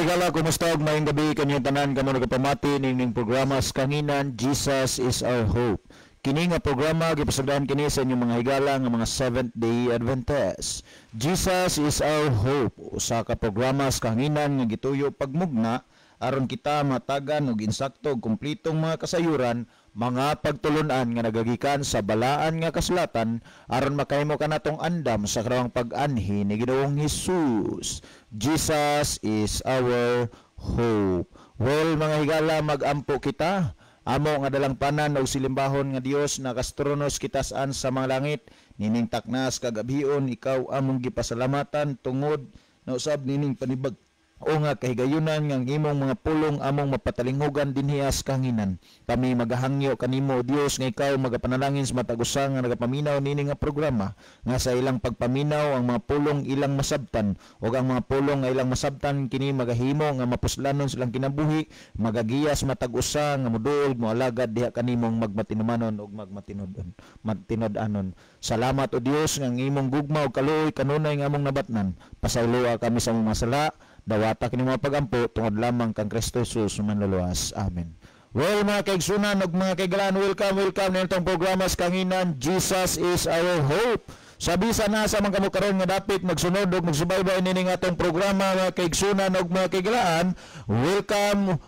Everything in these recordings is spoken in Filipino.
higala, kumusta og maayong gabi kanyang tanan kamo nagapamati ning programa sa kanginan Jesus is our hope. Kini nga programa gipasagdan kini sa inyong mga higala nga mga Seventh-day Adventist. Jesus is our hope, usa ka programa sa kanginan nga gituyo pagmugna aron kita matagan og insakto og kumplitong mga kasayuran, mga pagtulunan nga nagagikan sa balaan nga kasulatan aron makahimo kanatong andam sa karawang pag-anhi ni Ginoong Hesus. Jesus is our hope. Well, mga higala, mag-ampo kita. Amo nga dalang panan og silimbahon nga Dios na kastronos kita saan sa mga langit. Nining taknas kagabhion ikaw among gipasalamatan tungod na usab nining panibag o nga kahigayunan nga imong mga pulong among mapatalinghugan dinhi sa kanginan. Kami magahangyo kanimo Dios nga ikaw magapanalangin sa matag usa nga nagapaminaw nini nga programa nga sa ilang pagpaminaw ang mga pulong ilang masabtan ug ang mga pulong nga ilang masabtan kini magahimo nga mapuslanon silang kinabuhi, magagiyas matag usa nga moduol moalagad diha kanimong magmatinumanon ug magmatinod-anon. Salamat o Dios nga imong gugma ug kaluoy kanunay nga among nabatnan. Pasayloa kami sa among masala. Dawata kini mga pagampo tungod lamang kang Kristo Jesus manluluwas. Amen. Well, mga kaigsunan ug mga kaigalan, welcome na itong programa sa kanginan Jesus is our hope. Sabisa na sa mga kamukaron nga dapit magsunod ug magsubaybay nini nga atong programa, mga kaigsunan ug mga kaigalan. Welcome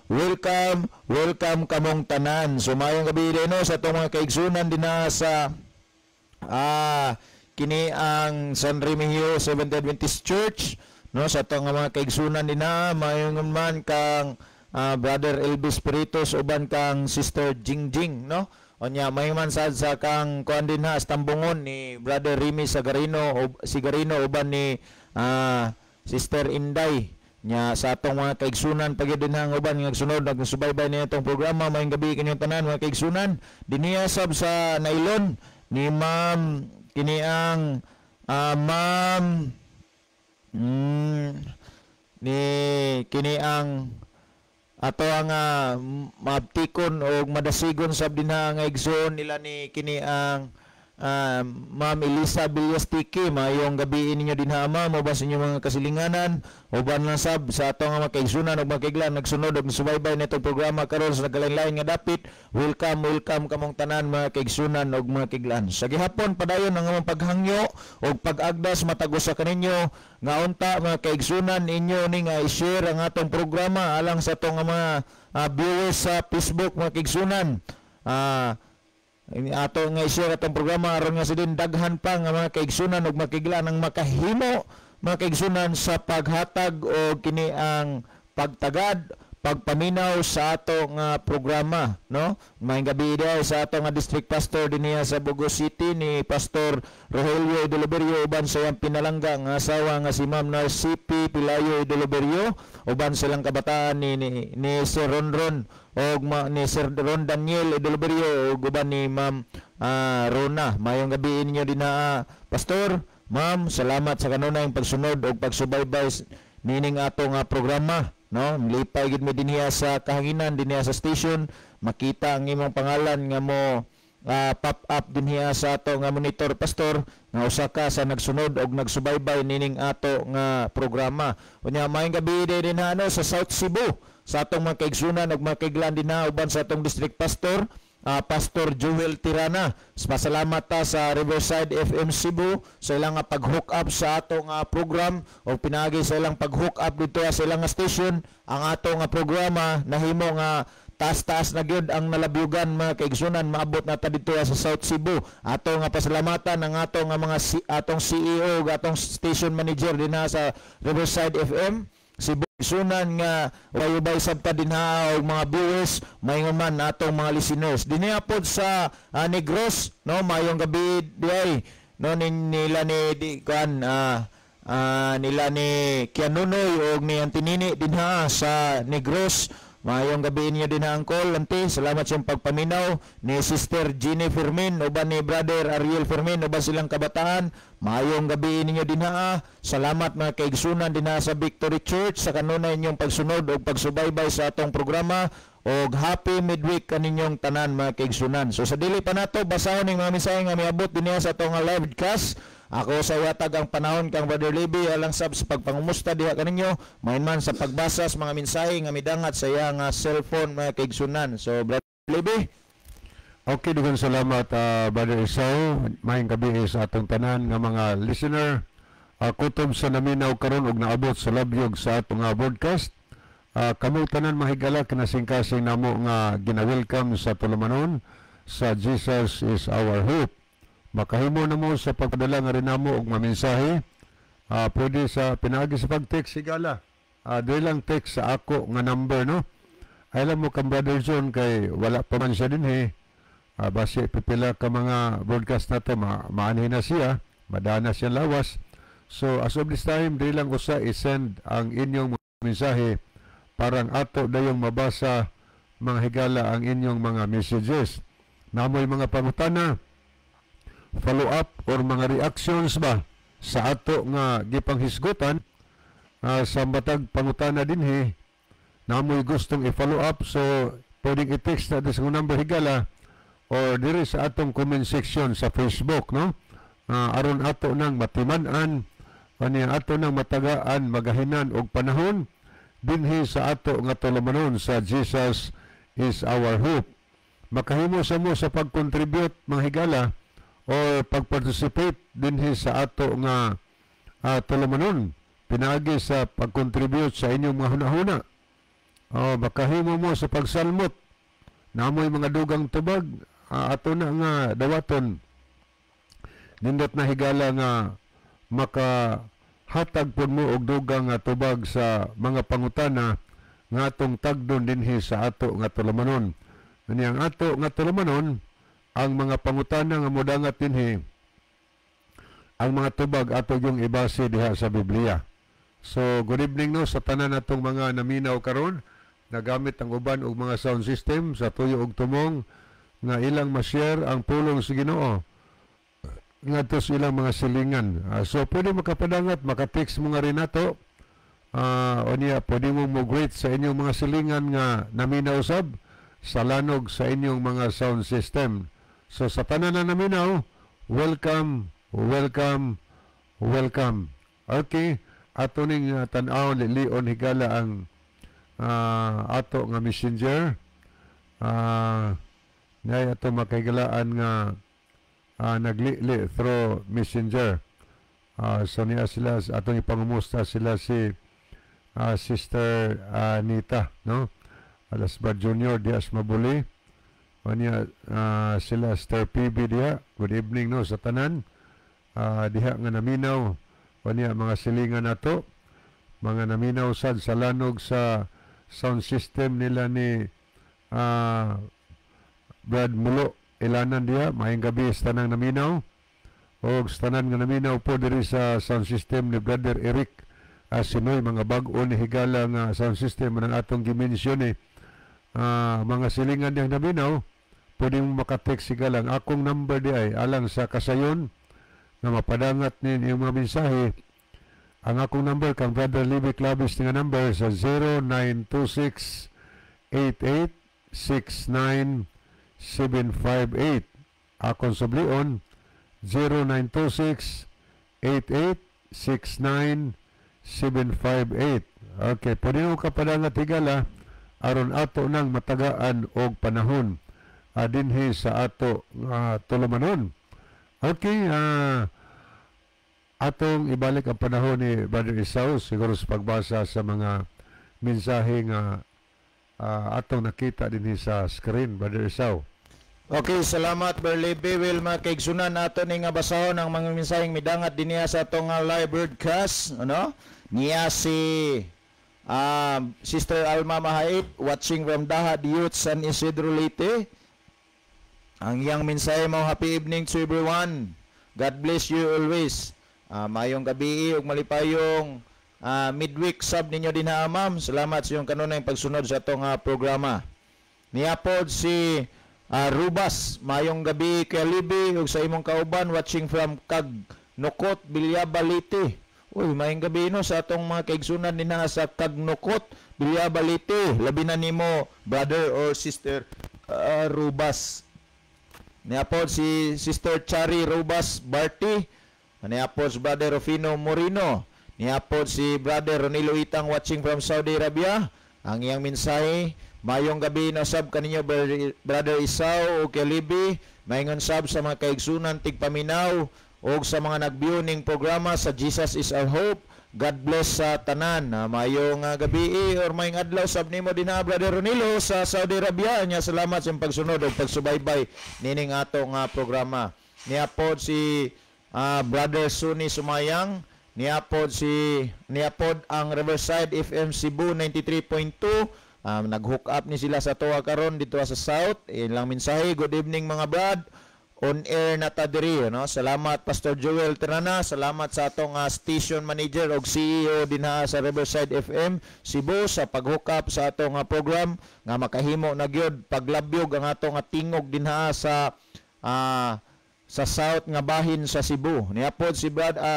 kamong tanan. Sumayong gabi din no sa atong mga kaigsunan dinha sa kini ang San Remigio Seventh-day Adventist Church. No, sa itong mga kaigsunan din na, mayroon man kang Brother Elvis Peritos, uban kang Sister Jingjing, no? O niya, mayroon man sa kang kuan din na, Astambungon, ni Brother Remy Sigarino, uban ni Sister Inday. Nya sa atong mga kaigsunan, pag din ang uban, nagsunod, nagsubaybay niya itong programa, mayroong gabi kanyang tanan, mga kaigsunan. Diniyasab sa nailon, ni Ma'am, kini ang Ma'am, ni kini ang ato ang mabtikon o madasigon sab dinha nga igsoon nila ni kini ang Ma'am Elisa Bilyastiki. Mayong gabi ninyo dinha ma'am, uban sa inyong mga kasilinganan, uban lang sab sa ato nga makaigsunan ug makiglan nagsunod ug subaybay nitong programa karon sa nagalain-lain nga dapit. Welcome kamong tanan mga kaigsunan ug mga kiglan. Sa gihapon padayon ang among paghangyo ug pag-agdas matagos sa kaninyo nga unta mga kaigsunan inyo ni nga i-share ang atong programa alang sa atong mga viewers sa Facebook, mga kaigsunan. Ato nga i-share atong programa aron nga sidin daghan pa nga mga kaigsunan ug makiglan ang makahimo mga kaigsunan sa paghatag o kini ang pagtagad pagpaminaw sa ato nga programa, no? Maayong gabi dia sa ato nga district pastor dinhi sa Bugos City ni Pastor Rogelio Idoloberio uban sa iyang pinalangga nga asawa nga si Ma'am Narcipi Pilayo Idoloberio uban silang kabataan ni Sir Ronron og ni Sir Ron Daniel Idoloberio ug uban ni Ma'am Rona. Maayong gabi ninyo dinha Pastor, Ma'am, salamat sa kanunay pagsunod og pagsubaybay nining ato nga programa. No, milipay gid mi dinhiya sa kahanginan dinhiya sa station, makita ang imong pangalan nga mo pop up dinhiya sa ato nga monitor pastor nga usa ka sa nagsunod og nagsubaybay nining ato nga programa. Unya maayong gabi din sa South Cebu sa atong mga kaigsunan ug mga kaiglan dinha uban sa atong district pastor Pastor Joel Tirana. Pasalamat ta sa Riverside FM Cebu sa ilang pag-hook up sa ato nga program o pinagi sa ilang pag-hook up dito sa ilang station. Ang ato nga programa nahimo nga taas-taas na gyud ang nalabyugan mga kaigsunan, maabot na ta dito sa South Cebu. Ato nga pasalamatan ang ato nga mga atong CEO ug atong station manager dinha sa Riverside FM Cebu sunan nga wayubay sabta dinha og mga viewers mayong man natong mga listeners dinhi pod sa Negros, no? Mayong gabi diay no nila ni nila ni Kianunoy og ni Antinini dinha sa Negros. Mayong gabi niyo din ang call, Ante. Salamat sa pagpaminaw ni Sister Jeannie Fermin uban ni Brother Ariel Fermin uban silang kabataan. Mayong gabi ninyo din ha. Salamat mga kaigsunan din sa Victory Church sa kanunay inyong pagsunod o pagsubaybay sa atong programa. Og happy midweek kaninyong tanan mga kaigsunan. So sa dili pa nato basahon ning mga mensahe nga miabot dinha sa atong live cast. Ako sa watag ang panahon kang Brother Libby alang sab sa pagpangumusta diha kaninyo man sa pagbasa sa mga mensahe nga midangat sa iya nga cellphone mga kaigsunan. So Brother Libby. Okay, dugang salamat Brother Isaw. Maayong gabi sa atong tanan nga mga listener. Kutob sa naminaw karon og naabot sa labyog sa atong broadcast. Kamo tanan mahigala kinasingkasing namo nga gina-welcome sa tulumanon sa Jesus is our hope. Makahimo na mo sa pagpadala nga rin namo og mamensahe. Pwede sa pinaagi sa pag-text sigala. Dili lang text sa ako nga number, no? Alam mo kang Brother John kay wala pa man siya din base pipila ka mga broadcast na to maanhin na siya, madana siya lawas. So as of this time, dili lang usa i-send ang inyong mensahe parang ato dayong mabasa mga higala ang inyong mga messages. Namoy mga pangutana, follow up or mga reactions ba sa ato nga gipanghisgutan sa matag pangutana dinhi, namoy gustong i-follow up, so pwedeng i-text na sa number higala or diri sa atong comment section sa Facebook, no? Aron ato nang matiman-an ani ato nang matagaan magahinan og panahon dinhi sa ato nga tulumanon sa Jesus is our hope. Makahimo sa mo sa pag-contribute mga higala o pag-participate dinhi sa ato nga tulumanon pinaagi sa pag-contribute sa inyong mga hunahuna. O makahimo mo sa pagsalmot namoy mga dugang tubag ato na nga dawaton nindot na higala nga makahatag pud mo og dugang nga tubag sa mga pangutana nga atong tagdon dinhi sa ato nga tulumanon. Ani ang ato nga tulumanon, ang mga pangutana nga modangat dinhi, ang mga tubag ato yung ibase diha sa Biblia. So good evening no sa tanan natong mga naminaw karon, nagamit ang uban og mga sound system sa tuyo og tumong nga ilang ma-share ang pulong sa Ginoo ngadto sa ilang mga silingan. So pwede makapadangat, maka-text mo nga rin nato. O niya, pwede mo mo-greet sa inyong mga silingan nga naminaw sab sa lanog sa inyong mga sound system. So sa tanan na naminaw, welcome, welcome, welcome. Okay, ato ning tan-aw lion higala ang ato nga messenger. Ngay ato makahigalaan nga naglili through messenger. So niya sila atong ipangumusta sila si Sister Anita, no? Alasbad Junior Dias Mabuli. O niya sila Sister PB diha. Good evening no sa tanan. Diha nga naminaw. O niya mga silingan nato. Mga naminaw sad sa lanog sa sound system nila ni Brad Mulo Ilanan diha. Maayong gabi sa tanang naminaw. O sa tanan nga naminaw po diri sa sound system ni Brother Eric Sinoy, mga bag-o ni higala nga sound system ng atong dimensyon mga silingan niyang naminaw, pwede mo makatext higala. Ang akong number di ay alang sa kasayon na mapadangat ninyo mga mensahe. Ang akong number kang Brother Libby Clavis nga number sa 0926-8869-758. Akong sublion 0926-8869-758. Okay, pwede mo kapadangat higala aron ato nang matagaan og panahon dinhi sa ato tulumanon. Okay, atong ibalik ang panahon ni Brother Isaw siguro sa pagbasa sa mga mensahe nga atong nakita dinhi sa screen. Brother Isaw. Okay, salamat Brother Libby. Will makaigsunan nato ni nga basahon ang mga mensaheng midangat dinhi sa atong live broadcast, ano? Niya si Sister Alma Mahait watching from Dahad Youth San Isidro Leyte. Ang iyang mensahe mo, happy evening to everyone. God bless you always. Mayong gabi ug malipayong midweek sub ninyo din ha, ma'am. Salamat sa iyong kanunay pagsunod sa atong programa. Niapod si Rubas, mayong gabi kay Libby ug sa imong kauban watching from Kagnokot, Bilyaba, Leyte. Uy, mayong gabi no sa atong mga kaigsunan din na sa Kagnokot, Bilyaba, Leyte. Labi na nimo brother or sister Rubas. Niapod si Sister Chari Rubas Barty Niapod si Brother Rufino Morino. Niapod si Brother Ronilo Itang watching from Saudi Arabia. Ang iyang mensahe, mayong gabi na sab kaninyo Brother Isao o Kelibi. Mayngon sab sa mga kaigsunan tigpaminaw o sa mga nag-viewing programa sa Jesus is Our Hope. God bless sa tanan. Mayong gabi or mayong adlaw sab nimo din na Brother Ronilo sa Saudi Arabia. Nya salamat sa pagsunod ug pagsubaybay nining atong programa. Niapod si Brother Suni Sumayang. Niapod ang Riverside FM Cebu 93.2. Nag-hook up ni sila sa tuwa karon dito sa South. Ilang mensahe, good evening mga brad. On air na ta diri, no? Salamat Pastor Joel Terana, salamat sa atong station manager o CEO dinha sa Riverside FM Cebu sa pag-hook up sa atong program nga makahimo na gyud paglabyog ang atong tingog dinha sa South nga bahin sa Cebu. Niapod si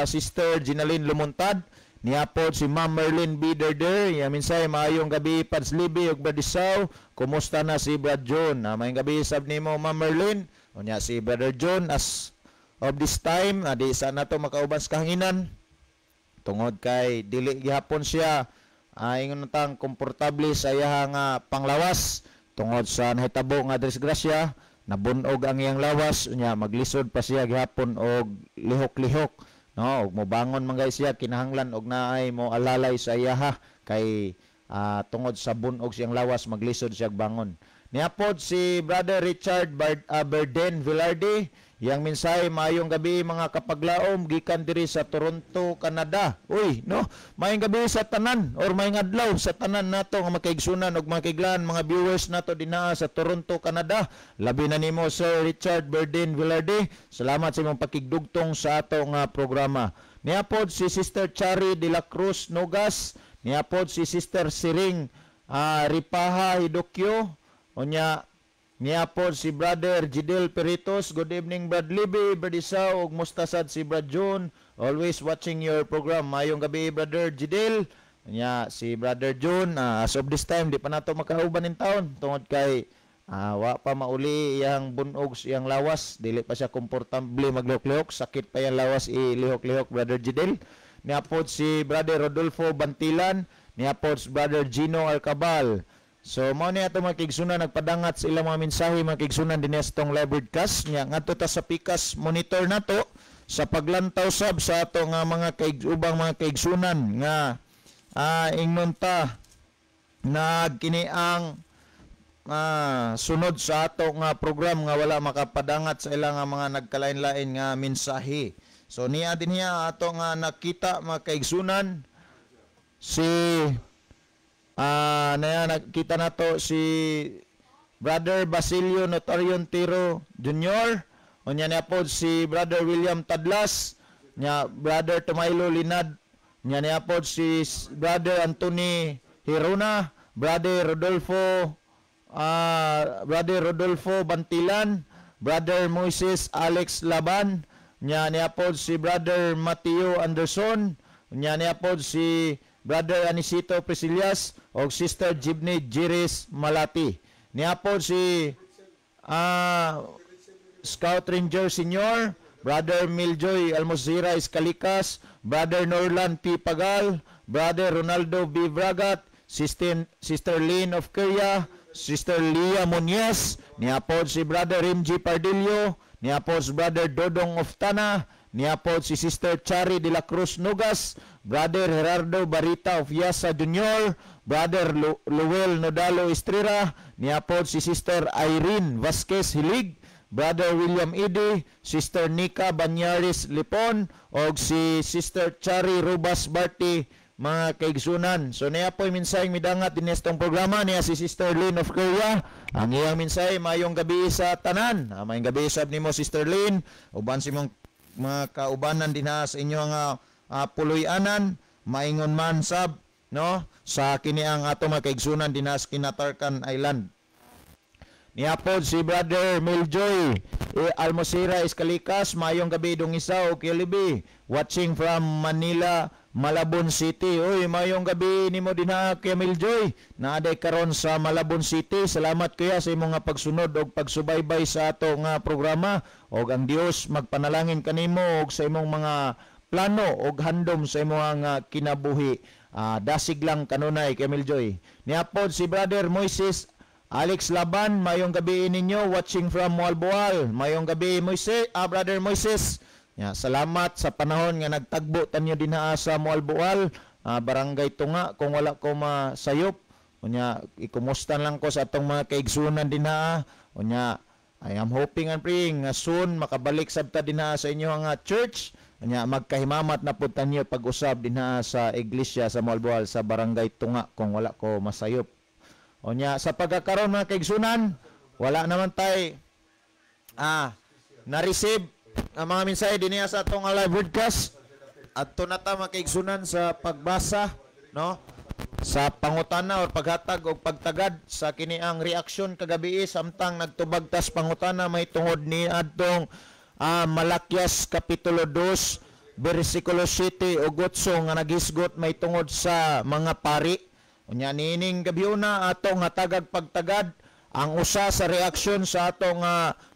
Sister Ginaline Lumuntad, niapod si Ma'am Merlin Biderder. Minsay maayong gabi Pads Libby ug Bradisaw. Kumusta na si Brad John? Maayong gabi sab nimo Ma'am Merlin. Unya si Brother John as of this time di sa nato makauban sa kahanginan tungod kay dili gihapon siya ingon tang komportable sa iyang panglawas tungod sa nahitabo nga disgrasya. Nabunog ang iyang lawas unya maglisod pa siya gihapon og lihok-lihok, no? Og mobangon man guys siya kinahanglan og naay mo alalay sa iyaha kay tungod sa bunog siyang lawas maglisod siya bangon. Niapod si Brother Richard Berden Villarde. Yang mensahe, mayong gabi mga kapaglaom gikan diri sa Toronto, Canada. Uy, no? Mayong gabi sa tanan or mayong adlaw sa tanan nato nga makaigsunan og makiglan mga viewers nato dinha sa Toronto, Canada. Labi na nimo Sir Richard Berden Villarde. Salamat sa imong pakigdugtong sa ato nga programa. Niapod si Sister Chari de la Cruz Nogas. Niapod si Sister Siring Ripaha Hidokyo. Onya niapod si Brother Jidel Peritos. Good evening Brad Libby, Brad Isao ug mustasad si Brad John. Always watching your program. Mayong gabi Brother Jidel. Onya si Brother John as of this time di pa nato makauban in taon tungod kay wa pa mauli iyang bunog iyang lawas, dili pa siya komportable maglihok-lihok, sakit pa yang lawas ilihok-lihok Brother Jidel. Niapod si Brother Rodolfo Bantilan. Niapod si Brother Gino Alcabal. So mao ni ato mga kigsunan nagpadangat sa ilang mga mensahe mga kigsunan dinhi sa tong live broadcast nya ngadto ta sa pikas monitor nato sa paglantaw sab sa ato nga mga ubang mga kaigsunan nga ingnon ta nagkini ang sunod sa ato nga program nga wala makapadangat sa ilang mga nagkalain-lain nga mensahe. So niya dinhiya ato nga nakita mga kaigsunan si nakita nato si Brother Basilio Notarion Tiro Jr. Unya niapod si Brother William Tadlas, nya Brother Tomailo Linad, nya niapod si Brother Anthony Hirona, Brother Rodolfo Bantilan, Brother Moises Alex Laban, nya niapod si Brother Mateo Anderson, nya niapod si Brother Anisito Priscilias o Sister Jibney Jiris Malati. Niapod si Scout Ranger Senior, Brother Miljoy Almozira Escalikas, Brother Norlan P. Pagal, Brother Ronaldo B. Bragat, Sister Lynn of Curia, Sister Lia Muñez, niapod si Brother Rimji Pardillo, niapod si Brother Dodong of Tana, niapod si Sister Chari de la Cruz Nogas, Brother Gerardo Barita of Yasa Jr., Brother Luel Nodalo Estrera, niapod si Sister Irene Vasquez Hilig, Brother William Ede, Sister Nika Banyaris Lipon, o si Sister Chari Rubas Barty, mga kaigsunan. So niya po minsay midangat din itong programa niya si Sister Lynn of Korea. Ang iyang minsay mayong gabi sa tanan. Mayong gabi sab nimo Sister Lynn, uban si mong mga kaubanan din sa inyo nga puloy-anan, maingon man sab no sa kini ang ato mga kaigsunan din sa Kinatarkan Island. Niapod si Brother Miljoy Almosira Escalikas, mayong gabi dong isa o Kilibi, watching from Manila, Malabon City. Uy, mayong gabi nimo dinha Kuya Miljoy. Naaday karon sa Malabon City. Salamat kuya sa imong nga pagsunod og pagsubaybay sa ato nga programa. Og ang Dios magpanalangin kanimo og sa imong mga plano og handom sa imong nga kinabuhi. Dasig lang kanunay Kuya Miljoy. Niapod si Brother Moises Alex Laban, mayong gabi ninyo watching from Mualboal. Mayong gabi Moises, Brother Moises. Salamat sa panahon nga nagtagbo tanyo dinha sa Mualboal, barangay Tunga kung wala ko masayop. Unya ikumusta lang ko sa atong mga kaigsunan dinha. Unya I am hoping and praying nga soon makabalik sabta dinha sa inyo nga church. Unya magkahimamat na pud tanyo pag-usab dinha sa iglesia sa Mualboal sa barangay Tunga kung wala ko masayop. Unya sa pagkakaroon mga kaigsunan, wala naman tay na-receive ang mga mensahe dinhi sa atong live broadcast. Adto na ta mga kaigsunan sa pagbasa, no? Sa pangutana o paghatag o pagtagad sa kini ang reaksyon kagabi samtang nagtubag tas pangutana may tungod ni adtong Malakyas kapitulo 2 bersikulo 7 ug 8 nga nagisgot may tungod sa mga pari. Unya nining gabi una atong hatagag pagtagad ang usa sa reaksyon sa atong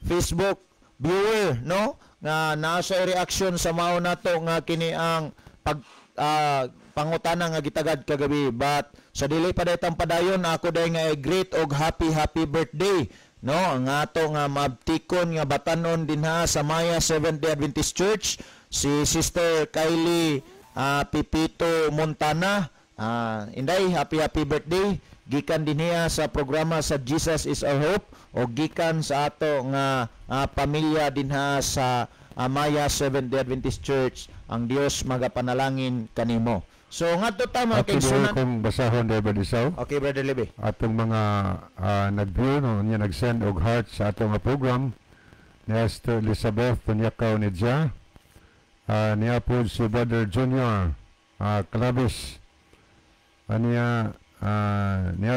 Facebook viewer, no? Nga nasa reaksyon sa mao nato nga kini ang pangutana nga gitagad kagabi. But sa dili pa daytang padayon ako day nga great og happy birthday, no? Ang ato nga mabtikon nga batanon dinha sa Maya Seventh-day Adventist Church si Sister Kylie Pipito Montana. Inday, happy birthday. Gikan din niya sa programa sa Jesus is Our Hope o gikan sa ato nga pamilya dinha sa Maya Seventh-day Adventist Church. Ang Dios magapanalangin kanimo. So ngadto ta mga kaigsunan. Kung basahon day Badisaw. Okay, Brother Lebe. Atong mga nag-view no niya nag-send og heart sa atong program. Ni Esther Elizabeth Punyakaw ni Dia. Niya po si Brother Junior Clavis. Niya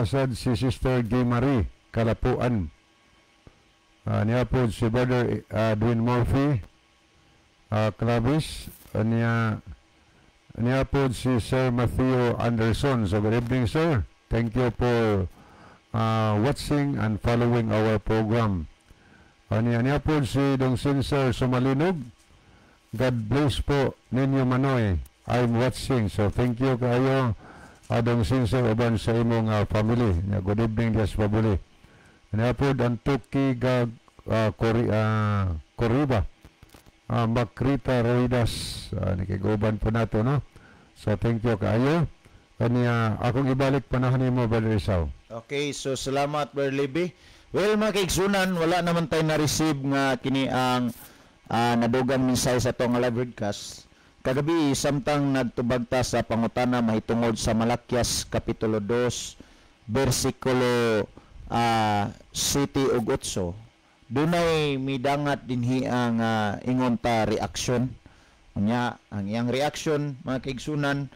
sad si Sister Gay Marie Kalapuan. Niya po si Brother Dwayne Murphy Clavis. Niya po si Sir Matthew Anderson. So good evening sir. Thank you for watching and following our program. Niya po si Dong Sir Sumalinog. God bless po ninyo Manoy. I'm watching. So thank you kayo Adong Sinsay uban sa imong family. Good evening Dias Pabuli. Niapod ang Tuki Koriba. Makrita Roidas. Nakiguban po nato, no? So thank you kayo. Kanya akong ibalik panahon mo Brother Isaw. Okay, so salamat Brother Libby. Well mga kaigsunan, wala naman tayo na-receive nga kini ang nadugang mensahe sa itong live broadcast. Kagabi, samtang nagtubagta sa pangutana mahitungod sa Malakyas Kapitulo 2, versikulo 7 ug 8, dunay midangat dinhi ang ingon ta reaksyon. Unya, ang iyang reaksyon, mga kaigsunan,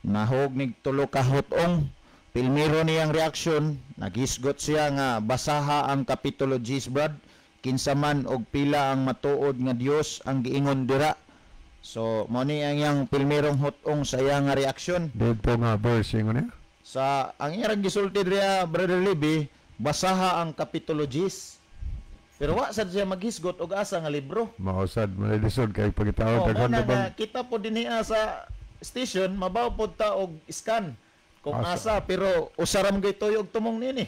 nahog nig tulo ka hutong. Pilmiro niyang reaksyon, naghisgot siya nga basaha ang Kapitulo 10, Brad, kinsa man og pila ang matuod nga Dios ang giingon dira. So, mo ni ang iyang pilmirong hutong sa iyang reaksyon. Dito nga verse ingon niya. Sa ang iyang gisulti diya Brother Libby, basaha ang Kapitulo 10. Pero wa sad siya maghisgot og asa nga libro. Mausad malisod kay pagitaw daghan na kita po dinhi sa station mabaw pod ta og scan kung asa pero usaram gay tuyo og tumong nini.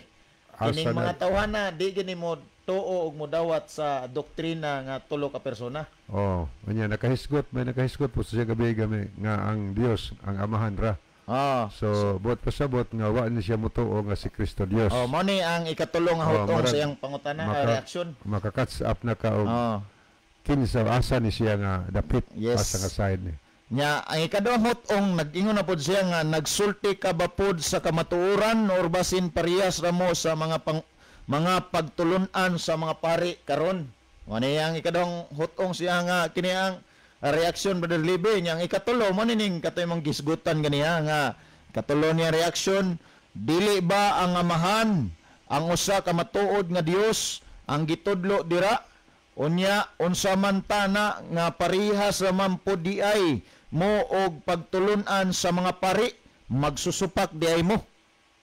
Kining mga tawhana di gini mo tuo og modawat sa doktrina nga tulo ka persona. Unya nakahisgot po siya gabi nga ang Dios ang amahan ra. So buot pasabot nga wa ni siya mutuo nga si Kristo Dios. Mao ni ang ikatulong nga hutong sa iyang pangutana reaksyon. Makakatch up na ka og kinsa asa ni siya nga dapit asa nga side ni. Nya ang ikaduhang hutong nag-ingon na pod siya nga nagsulti ka ba pod sa kamatuoran or basin parehas ra mo sa mga pagtulunan sa mga pari karon. Mao ni ang ikaduhang hutong siya nga kini ang reaksyon Brother Libby. Yang ikatulo mo nining katoy mong gisgutan ganiya nga katulo niya reaksyon, dili ba ang amahan ang usa ka matuod nga Dios ang gitudlo dira? Unya unsa man tana nga parihas ra man pud diay mo og pagtulunan sa mga pari, magsusupak di ay mo.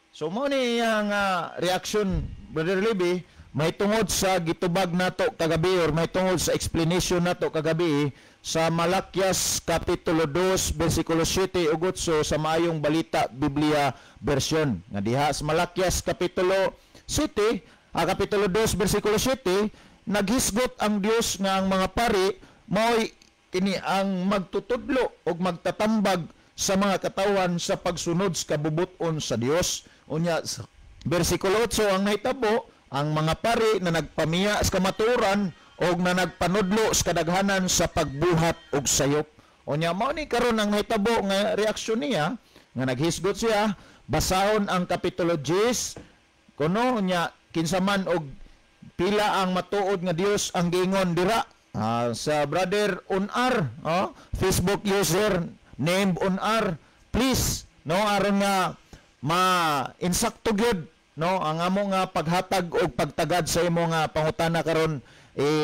So mo ni ang reaction, Brother Libby, may tungod sa gitubag nato kagabi or may tungod sa explanation nato kagabi sa Malakyas Kapitulo 2 versikulo 7 ug 8 sa Maayong Balita Biblia version. Nga diha sa Malakyas Kapitulo 7, Kapitulo 2 versikulo 7, naghisgot ang Dios nga ang mga pari mao'y kini ang magtutudlo o magtatambag sa mga katawan sa pagsunod sa kabubuton sa Dios. Unya, versikulo 8, ang nahitabo, ang mga pari na nagpamiya sa kamaturan o na nagpanudlo sa kadaghanan sa pagbuhat og sayop. Unya, mao ni karon ang nahitabo nga reaksyon niya, nga naghisgot siya, basahon ang Kapitulo 10, kuno, unya, kinsaman og pila ang matuod nga Dios ang giingon dira. Sa Brother Unar, Facebook user named Unar, please, no, aron nga ma-insakto gyud, no, ang amo nga paghatag og pagtagad sa imo nga pangutana karon,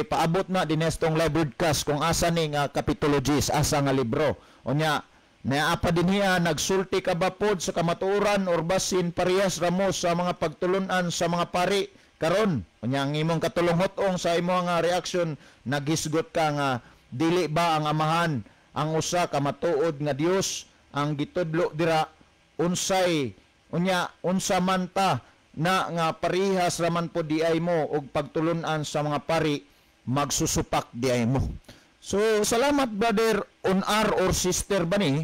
paabot na dinestong live broadcast kung asa ni nga Kapitulo 10, asa nga libro. Unya, naapa din hiya, nagsulti ka ba pod sa kamatuoran or basin parehas ramo sa mga pagtulunan sa mga pari karon? Unya, ang imong katulong-hotong sa imong nga reaction, naghisgot ka nga dili ba ang amahan ang usa ka matuod nga Dios ang gitudlo dira, unsay unya unsa man ta na nga parihas raman po di ay mo og pagtulunan sa mga pari, magsusupak di ay mo. So salamat Brother Unar or Sister Bani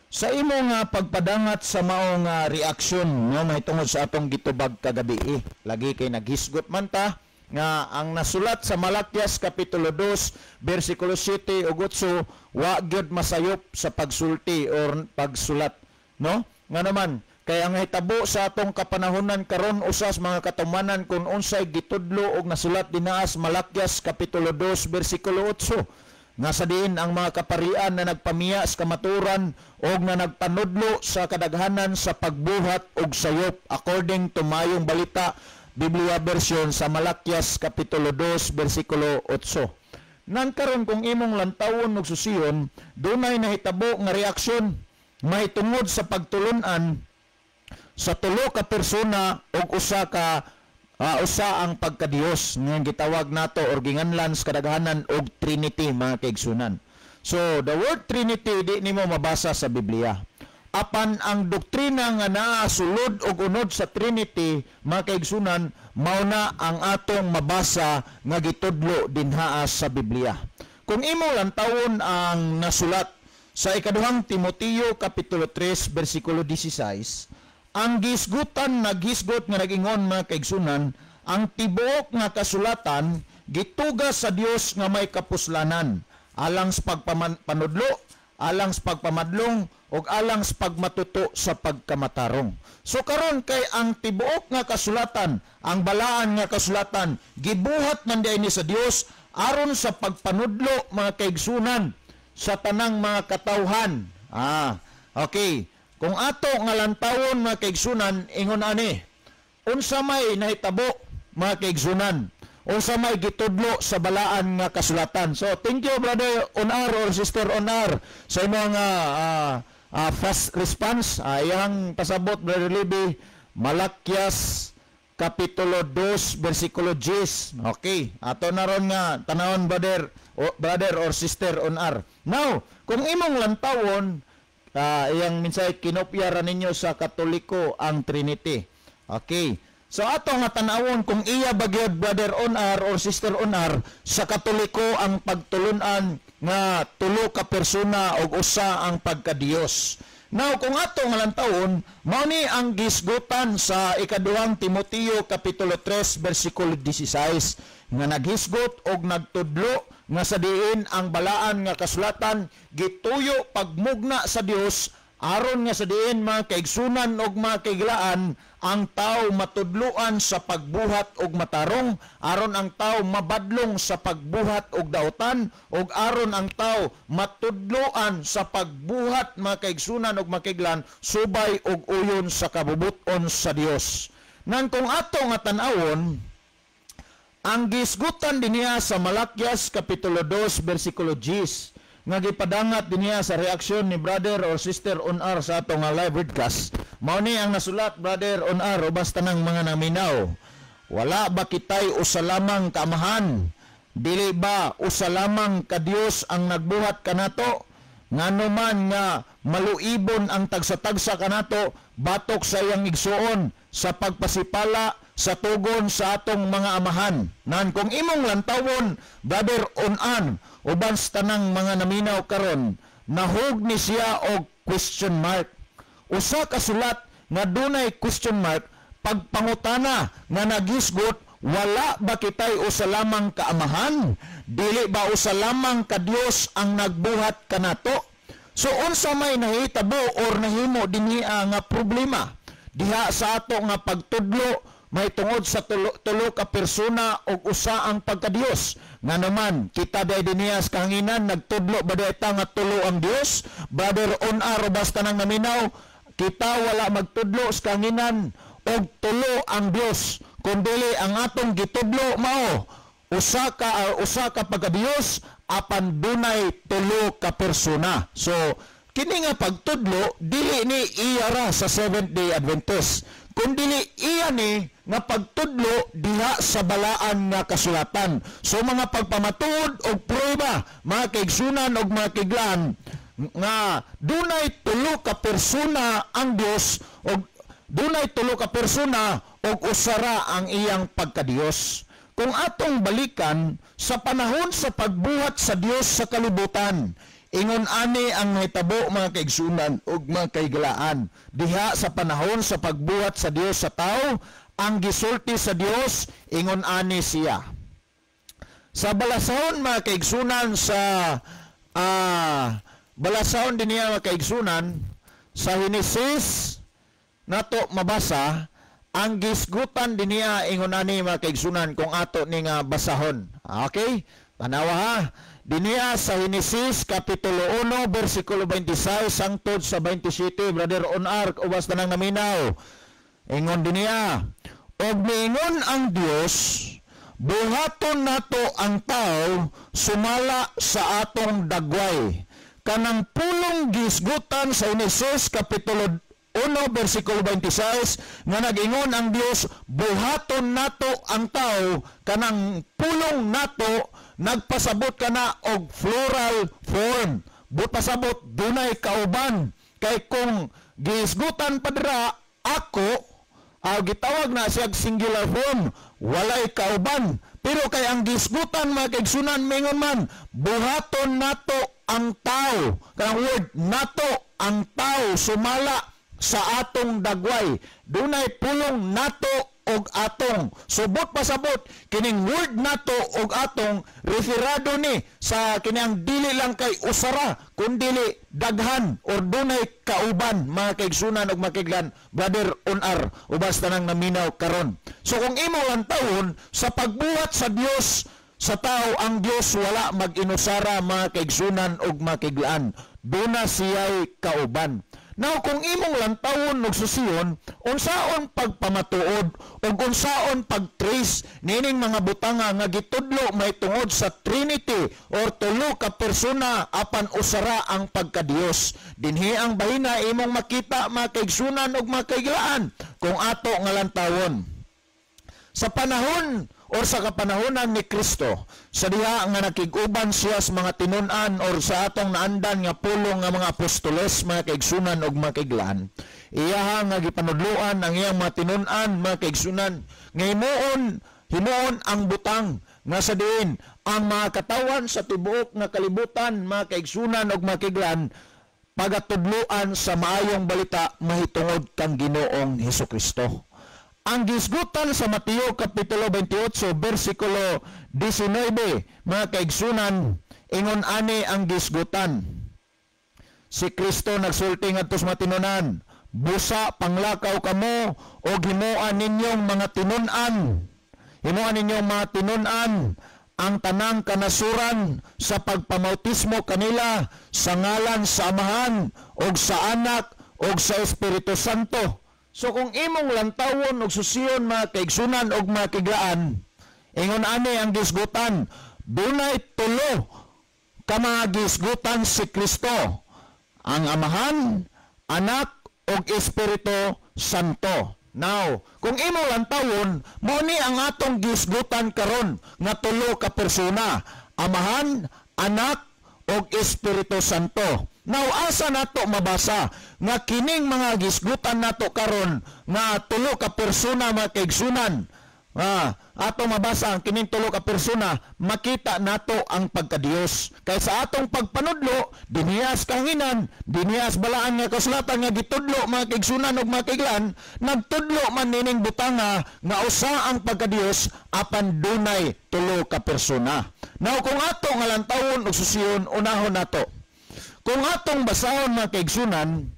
sa imo nga pagpadangat sa mao nga reaksyon, no, mahitungod sa atong gitubag kagabi. Lagi kay naghisgot man ta nga ang nasulat sa Malakyas Kapitulo 2 versikulo 7 ug 8 wa gyud masayop sa pagsulti or pagsulat, no? Nga naman kay ang hitabo sa atong kapanahonan karon usas mga katumanan kung unsay gitudlo og nasulat dinaas Malakyas Kapitulo 2 versikulo 8 nga sa diin ang mga kaparian na nagpamiya sa kamaturan o nga nagpanudlo sa kadaghanan sa pagbuhat og sayop according to Maayong Balita Biblia version sa Malakyas Kapitulo 2 versikulo 8. Nang karon kung imong lantawon og susiyon, dunay nahitabo nga reaksyon mahitungod sa pagtulunan sa tulo ka persona og usa ang pagkadiyos nga gitawag nato or ginganlan sa kadaghanan og Trinity, mga kaigsunan. So the word Trinity di nimo mabasa sa Biblia. Apan ang doktrina nga naa sulod og unod sa Trinity, mga kaigsunan, mao na ang atong mabasa nga gitudlo dinhaa sa Biblia. Kung imo lantawon ang nasulat sa ikaduhang Timoteo Kapitulo 3 versikulo 16, ang naghisgot nga nagingon, mga kaigsunan, ang tibuok nga kasulatan gitugas sa Dios nga may kapuslanan, alang sa pagpamanudlo, alang sa pagpamadlong, o alang sa pagmatuto sa pagkamatarong. So karon kay ang tibuok nga kasulatan, ang balaan nga kasulatan, gibuhat man diay ni sa Dios aron sa pagpanudlo, mga kaigsunan, sa tanang mga katawhan. Okay. Kung ato nga lantawon, mga kaigsunan, ingon ani, unsa may nahitabo, mga kaigsunan, unsa may gitudlo sa balaan nga kasulatan. So thank you Brother Onar or Sister Onar sa imong fast response. Iyang pasabot Brother Libby, Malakyas Kapitulo 2 versikulo 10. Okay, ato na ron nga tanawon brother or Sister Onar. Now, kung imong lantawon, iyang minsay kinopya ra ninyo sa Katoliko ang Trinity. Okay. So ato nga tanawon kung iya bagyod Brother Onar or Sister Onar sa Katoliko ang pagtulunan nga tulo ka persona og usa ang pagkadiyos. Now kung ato nga lantawon, mao ni ang gisgutan sa ikaduhang Timoteo Kapitulo 3 versikulo 16 nga naghisgot og nagtudlo nga sa diin ang balaan nga kasulatan gituyo pagmugna sa Dios aron nga sa diin, mga kaigsunan og mga kaigilaan, ang tao matudluan sa pagbuhat og matarong, aron ang tao mabadlong sa pagbuhat og dautan, og aron ang tao matudluan sa pagbuhat, mga kaigsunan og mga kaigilaan, subay og uyon sa kabubuton sa Dios. Nang kung ato nga tan-awon, ang gisgutan din niya sa Malakyas Kapitulo 2 versikulo 10 nga gipadangat dinhiya sa reaksyon ni brother or sister on air sa atong live broadcast. Mao ni ang nasulat brother on air ubas tanang mga naminaw. Wala ba kitay usa lamang kaamahan? Dili ba usa lamang ka Dios ang nagbuhat kanato? Ngano man nga maluibon ang tagsa-tagsa kanato batok sa iyang igsuon sa pagpasipala sa tugon sa atong mga amahan. Nan kung imong lantawon brother on an uban sa tanang mga naminaw karon, nahug ni siya og question mark. Usa ka sulat nga dunay question mark, pagpangutana nga nagisgot, wala ba kitay usa lamang kaamahan? Dili ba usa lamang ka Dios ang nagbuhat kanato? So unsa may nahitabo or nahimo dinhi nga problema diha sa ato nga pagtudlo may tungod sa tulo ka persona o usa ang pagka-Dios. Nga naman, kita day diniyas kahanginan, nagtudlo ba dayta nga tulo ang Dios? Brother on aro basta nang naminaw, kita wala magtudlo sa kahanginan o tulo ang Dios. Kundili ang atong gitudlo mao, usa ka pagka-Dios, apan dunay tulo ka persona. So, kini nga pagtudlo, dili ni iyara sa Seventh-day Adventist. Kundili iya ni nga pagtudlo diha sa balaan nga kasulatan. So mga pagpamatuod o prueba, mga kaigsunan o mga kiglaan, nga dunay tulo ka persona ang Dios o dunay tulo ka persona o usara ang iyang pagka-Dios. Kung atong balikan sa panahon sa pagbuhat sa Dios sa kalibutan, ingon ani ang nahitabo mga kaigsunan ug mga kaiglaan diha sa panahon sa pagbuhat sa Dios sa tao, ang gisulti sa Dios ingon ani siya. Sa balasahon mga kaigsunan sa balasahon din niya mga kaigsunan sa Henesis nato mabasa, ang gisgutan din niya ingon ani mga kaigsunan kung ato ni nga basahon. Okay? Tanawa ha. Diniya sa Henesis Kapitulo 1 versikulo 26 hangtod sa 27, brother on ark ubas tanang naminaw. Ingon diniya, og miingon ang Dios, buhaton nato ang tao sumala sa atong dagway. Kanang pulong gisgutan sa Henesis Kapitulo 1 versikulo 26 nga nag-ingon ang Dios, buhaton nato ang tao, kanang pulong nato nagpasabot ka na og plural form. Pasabot dunay kauban. Kay kung giisgutan padra ako, gitawag na siya singular form, walay kauban. Pero kay ang gisgutan mga kaigsunan mingon man, buhaton nato ang tao. Kanang word nato ang tao sumala sa atong dagway. Dunay pulong nato og atong. Subot pasabot kining word nato og atong referado ni sa kining dili lang kay usara kundili daghan or dunay kauban mga kaigsunan og makiglan, brother on ar ubas tanang naminaw karon. So kung imo lang tawon sa pagbuhat sa Dios sa tao, ang Dios wala mag-inusara mga kaigsunan og makiglaan, duna siya'y kauban. Now, kung imong lantawon og susiyon, unsaon pagpamatuod o unsaon pag-trace nining mga butanga nga gitudlo may tungod sa Trinity or tulo ka persona apan usara ang pagka-Dios. Dinhi ang bahina imong makita mga kaigsunan og mga kaiglaan kung ato nga lantawon. Sa panahon or sa kapanahonan ni Kristo, sa diha nga nakig-uban siya sa mga tinun-an or sa atong naandan nga pulong nga mga apostoles, mga kaigsunan og mga kaiglaan, iyaha nga gipanudluan ang iyang mga tinun-an, mga kaigsunan, nga himuon ang butang nga sa diin ang mga katawan sa tibuok nga kalibutan, mga kaigsunan og mga kaiglaan, pagatudluan sa maayong balita mahitungod kang Ginoong Hesukristo. Ang gisgutan sa Mateo Kapitulo 28 versikulo 19, mga kaigsunan, ingon ani ang gisgutan. Si Kristo nagsulti ngadto sa matinunan, busa panglakaw kamo o himuan ninyong mga tinun-an. Himuan ninyong mga tinun-an ang tanang kanasuran sa pagpamautismo kanila sa ngalan sa Amahan o sa Anak o sa Espiritu Santo. So kung imong lantawon og susiyon mga kaigsunan og mga kiglaan, ingon ani ang gisgutan, dunay tulo kamagisgutan si Kristo, ang Amahan, Anak, ug Espiritu Santo. Now, kung imo lantawon, mo ni ang atong gisgutan karon nga tulo ka persona, Amahan, Anak, ug Espiritu Santo. Now, asa nato mabasa nga kining mga gisgutan nato karon nga tulo ka persona mga kaigsunan? Ato mabasa ang kining tulo ka persona, makita nato ang pagkadiyos. Kay sa atong pagpanudlo, dinihas kahanginan, dinihas balaan nga kasulatan nga gitudlo mga kaigsunan ug mga kaiglan, nagtudlo man nining butanga nga usa ang pagkadiyos apan dunay tulo ka persona. Now kung ato nga lantawon ug susiyon, unahon nato. Kung atong basahon mga kaigsunan,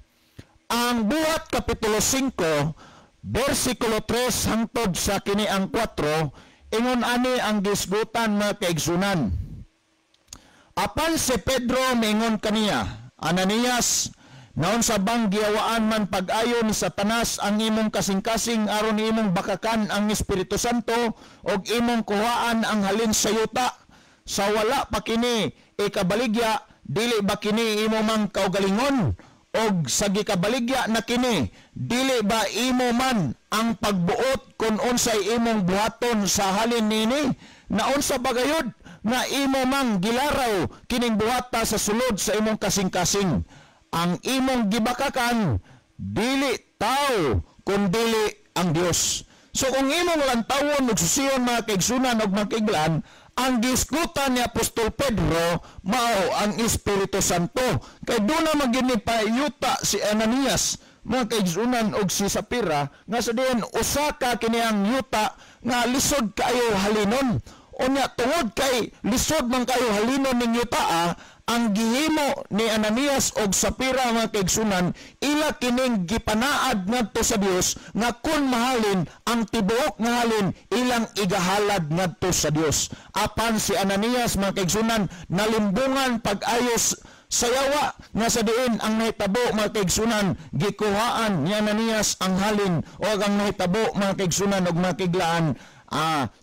ang Buhat Kapitulo 5, versikulo 3 hangtod sa kini ang 4, ingon ani ang gisgutan mga kaigsunan. Apan si Pedro mingon kaniya, Ananias, naon sa bang giyawaan man pag-ayo ni Satanas ang imong kasing-kasing aron imong bakakan ang Espiritu Santo og imong kuhaan ang halin sa yuta? Sa wala pa kini ikabaligya, dili ba kini imo mang kaugalingon? Og sa gikabaligya na kini, dili ba imo man ang pagbuot kung unsay imong buhaton sa halin nini? Na unsa bagayod na imo mang gilaraw kining buhata sa sulod sa imong kasing-kasing? Ang imong gibakakan, dili tao, kundi ang Dios. So kung imong lantawon ug susiyon mga kaigsunan ug mga kaiglan, ang gisgutan ni Apostol Pedro mao ang Espiritu Santo. Kay doon na maginipayuta si Ananias, mga kaigsunan og si Sapira, nga sa diyan usa ka kini ang yuta nga lisod kayo halinon. Unya tungod kay lisod man kayo halinon ning yuta, ang gihimo ni Ananias og Sapira mga kaigsunan, ila kining gipanaad ngadto sa Dios nga kun mahalin ang tibuok nga halin ilang igahalad ngadto sa Dios. Apan si Ananias mga kaigsunan nalimbungan pag-ayos sa yawa nga sa diin ang nahitabo mga kaigsunan, gikuhaan ni Ananias ang halin o ang nahitabo mga kaigsunan og mga kaiglaan.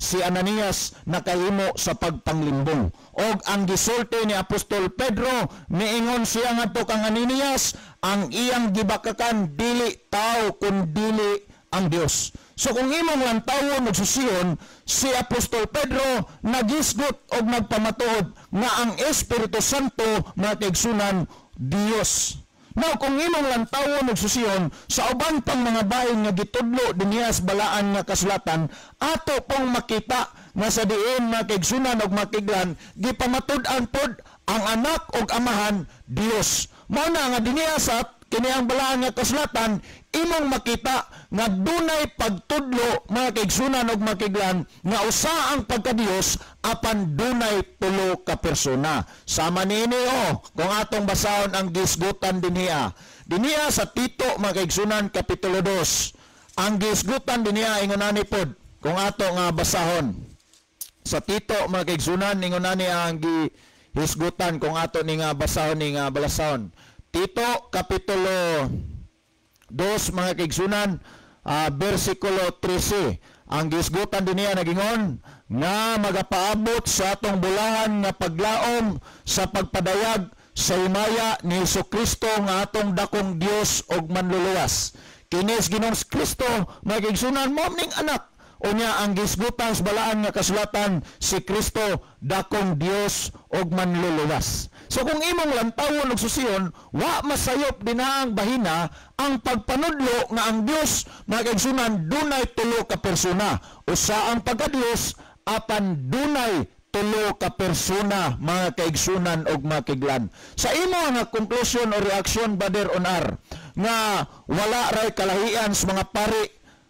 Si Ananias nakahimo sa pagpanglimbong. Og ang gisulti ni Apostol Pedro, miingon siya ngadto kang Ananias, ang iyang gibakakan dili tao kundi ang Dios. So kung imong lantawon ug susiyon, si Apostol Pedro nagisgot og nagpamatuod nga ang Espiritu Santo mga kaigsunan Dios. Now, kung imong lantawon ug susiyon, sa uban pang mga bahin nga gitudlo dinihas balaan nga kasulatan, ato pong makita nga sa diin mga kaigsunan ug mga kaiglan, gipamatud-an pod ang Anak ug Amahan Dios. Mao na nga dinihas at kini ang balaan nga kasulatan, imong makita nga dunay pagtudlo mga kaigsunan ug mga kaiglan nga usa ang pagkadiyos apan dunay tulo ka persona. Sama nini kung atong basahon ang gisgutan dinhiya sa Tito mga kaigsunan kapitulo 2. Ang gisgutan dinhiya ingon ani pod kung ato nga basahon sa Tito mga kaigsunan, ingon ani ang gisgutan kung ato ni nga basahon ni nga balasahon. Tito kapitulo 2 mga kaigsunan, versikulo 13. Ang gisgutan din niya nagingon nga magapaabot sa atong bulahan nga paglaom sa pagpadayag sa himaya ni Jesucristo nga atong dakong Dios og manluluwas. Kinis Ginoong Kristo mga kaigsunan mo ning anak. Unya ang gisgutan sa balaan nga kasulatan, si Kristo dakong Dios og manluluwas. So kung imong lantawon og susiyon, wa masayop din ang bahina ang pagpanudlo nga ang Dios mga kaigsunan dunay tulo ka persona. Usa ang pagka-Dios apan dunay tulo ka persona mga kaigsunan og mga kaiglan. Sa imo nga conclusion o reaction Brother Onar nga wala ray kalahian sa mga pari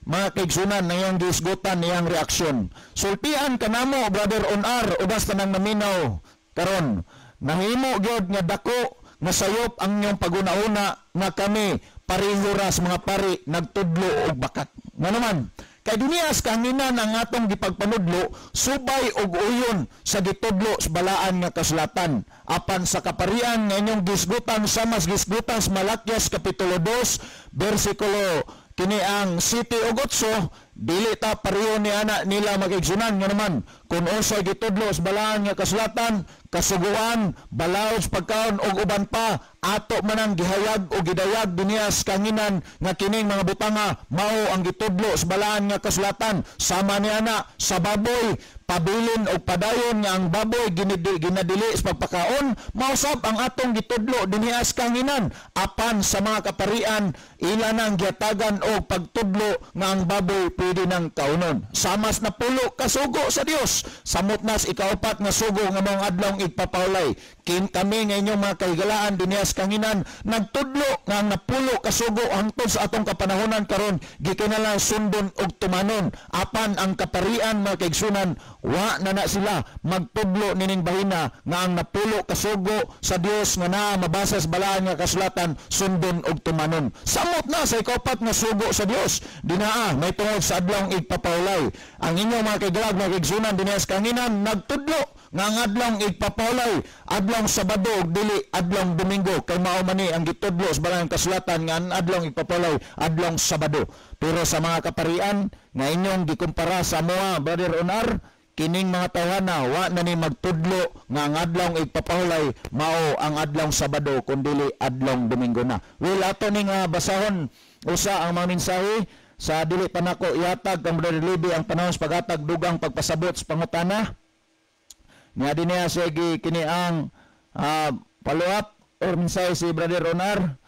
mga kaigsunan na iyang gisgutan niyang reaksyon. Sultian kanamo Brother Onar ubas tanang naminaw karon. Nahimo gyud nga dako nga sayop ang inyong paguna-una nga kami pareho ra sa mga pari nagtudlo og bakat. Nga naman, kay dinihas kahanginan ang atong gipagpanudlo subay og uyon sa gitudlo sa balaan nga kasulatan. Apan sa kaparian nga inyong gisgutan sa mas gisgutan sa Malakias kapitulo 2 bersikulo kini ang 7 ug 8, dili ta pareho ni ana nila magigsunan nga naman kung unsay gitudlo sa balaan nga kasulatan, kasuguan, balaod sa pagkaon og uban pa, ato man ang gihayag o gidayag diniyas kanginan nga kining mga butanga mao ang gitudlo sa balaan nga kasulatan. Sama niya na sa baboy, pabilin o padayon nga ang baboy ginadili sa pagpakaon, mausap ang atong gitudlo dinihas kanginan. Apan sa mga kaparian, ila nang giatagan o pagtudlo nga ang baboy pwede nang kaunon. Samas na pulo kasugo sa Dios, samot nas ikaupat nga sugo nga mga adlong igpapaulay. Kin kami nga inyong mga kahigalaan dinihas kanginan, nagtudlo nga ang napulo kasugo hangtod sa atong kapanahonan karon, gikinalang sundon og tumanon. Apan ang kaparian mga kaigsunan, wa na sila magtudlo nining bahina nga ang napulo kasugo sa Dios nga naa mabasa sa balaan nga kasulatan sundon og tumanon. Samot na sa ikaupat nga sugo sa Dios, dinaa may tungod sa adlong igpapaulay. Ang inyong mga kaigalag mga kaigsunan dinihas kanginan, nagtudlo nga ang adlong igpapaulay adlong Sabado ug dili adlong Domingo, kay mao man ni ang gitudlo sa balang kasulatan nga ang adlong igpapaulay adlong Sabado. Pero sa mga kaparian nga inyong gikumpara sa moa, Brother Onar, kining mga tawhana wa na ni magtudlo nga ang adlong igpapaulay mao ang adlong Sabado kundi adlong Domingo na. Well, ato ning basahon usa ang mga mensahe sa dili pa nako ihatag kang Brother Libby ang panahon sa paghatag dugang pagpasabot sa pangutana. Niya din niya sige kini ang follow-up or mensahe si Brother Onar.